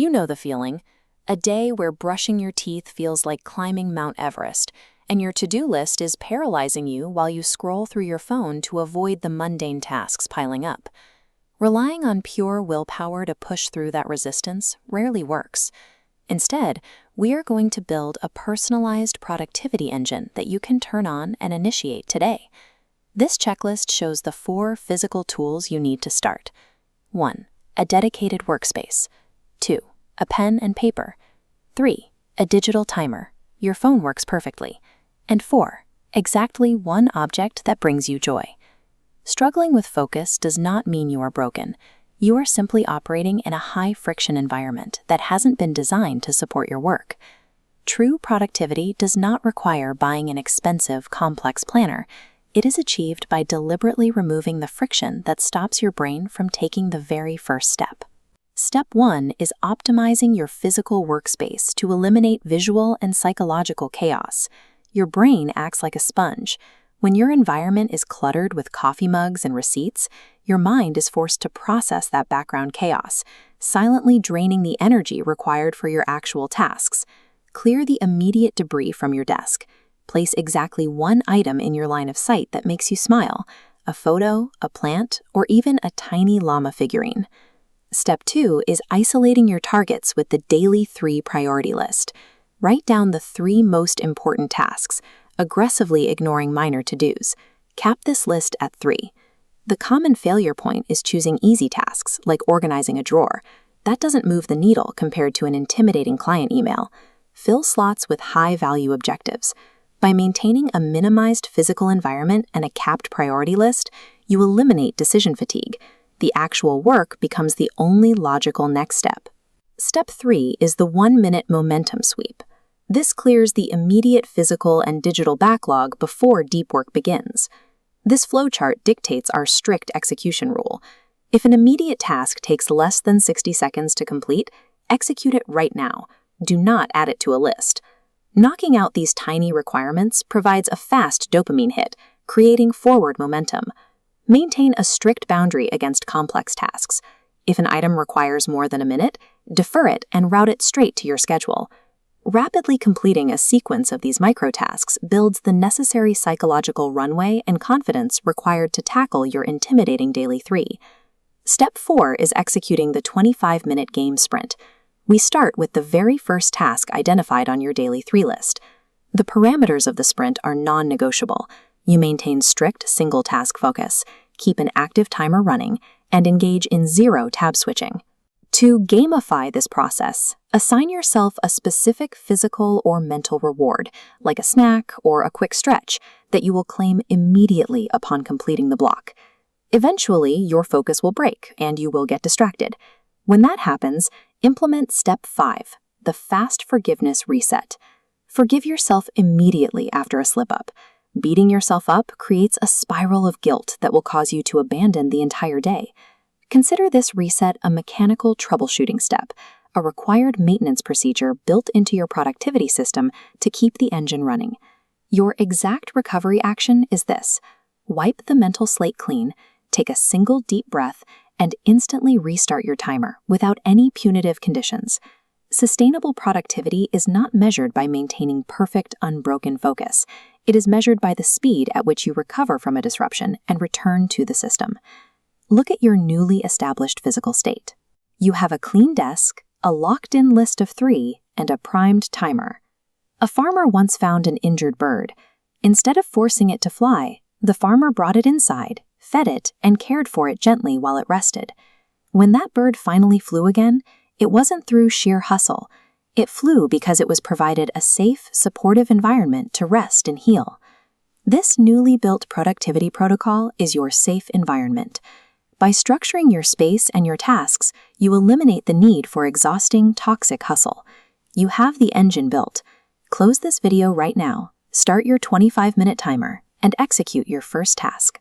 You know the feeling. A day where brushing your teeth feels like climbing Mount Everest, and your to-do list is paralyzing you while you scroll through your phone to avoid the mundane tasks piling up. Relying on pure willpower to push through that resistance rarely works. Instead, we are going to build a personalized productivity engine that you can turn on and initiate today. This checklist shows the 4 physical tools you need to start. 1. A dedicated workspace. 2. A pen and paper. 3. A digital timer. Your phone works perfectly. And 4. Exactly one object that brings you joy. Struggling with focus does not mean you are broken. You are simply operating in a high-friction environment that hasn't been designed to support your work. True productivity does not require buying an expensive, complex planner. It is achieved by deliberately removing the friction that stops your brain from taking the very first step. Step 1 is optimizing your physical workspace to eliminate visual and psychological chaos. Your brain acts like a sponge. When your environment is cluttered with coffee mugs and receipts, your mind is forced to process that background chaos, silently draining the energy required for your actual tasks. Clear the immediate debris from your desk. Place exactly one item in your line of sight that makes you smile: a photo, a plant, or even a tiny llama figurine. Step 2 is isolating your targets with the daily 3 priority list. Write down the 3 most important tasks, aggressively ignoring minor to-dos. Cap this list at 3. The common failure point is choosing easy tasks, like organizing a drawer. That doesn't move the needle compared to an intimidating client email. Fill slots with high-value objectives. By maintaining a minimized physical environment and a capped priority list, you eliminate decision fatigue. The actual work becomes the only logical next step. Step 3 is the 1-minute momentum sweep. This clears the immediate physical and digital backlog before deep work begins. This flowchart dictates our strict execution rule. If an immediate task takes less than 60 seconds to complete, execute it right now. Do not add it to a list. Knocking out these tiny requirements provides a fast dopamine hit, creating forward momentum. Maintain a strict boundary against complex tasks. If an item requires more than a minute, defer it and route it straight to your schedule. Rapidly completing a sequence of these microtasks builds the necessary psychological runway and confidence required to tackle your intimidating daily 3. Step 4 is executing the 25-minute game sprint. We start with the very first task identified on your daily 3 list. The parameters of the sprint are non-negotiable. You maintain strict single-task focus, keep an active timer running, and engage in 0 tab switching. To gamify this process, assign yourself a specific physical or mental reward, like a snack or a quick stretch, that you will claim immediately upon completing the block. Eventually, your focus will break and you will get distracted. When that happens, implement Step 5, the fast forgiveness reset. Forgive yourself immediately after a slip-up. Beating yourself up creates a spiral of guilt that will cause you to abandon the entire day. Consider this reset a mechanical troubleshooting step, a required maintenance procedure built into your productivity system to keep the engine running. Your exact recovery action is this: wipe the mental slate clean, take a single deep breath, and instantly restart your timer without any punitive conditions. Sustainable productivity is not measured by maintaining perfect, unbroken focus. It is measured by the speed at which you recover from a disruption and return to the system. Look at your newly established physical state. You have a clean desk, a locked-in list of 3, and a primed timer. A farmer once found an injured bird. Instead of forcing it to fly, the farmer brought it inside, fed it, and cared for it gently while it rested. When that bird finally flew again, it wasn't through sheer hustle. It flew because it was provided a safe, supportive environment to rest and heal. This newly built productivity protocol is your safe environment. By structuring your space and your tasks, you eliminate the need for exhausting, toxic hustle. You have the engine built. Close this video right now, start your 25-minute timer, and execute your first task.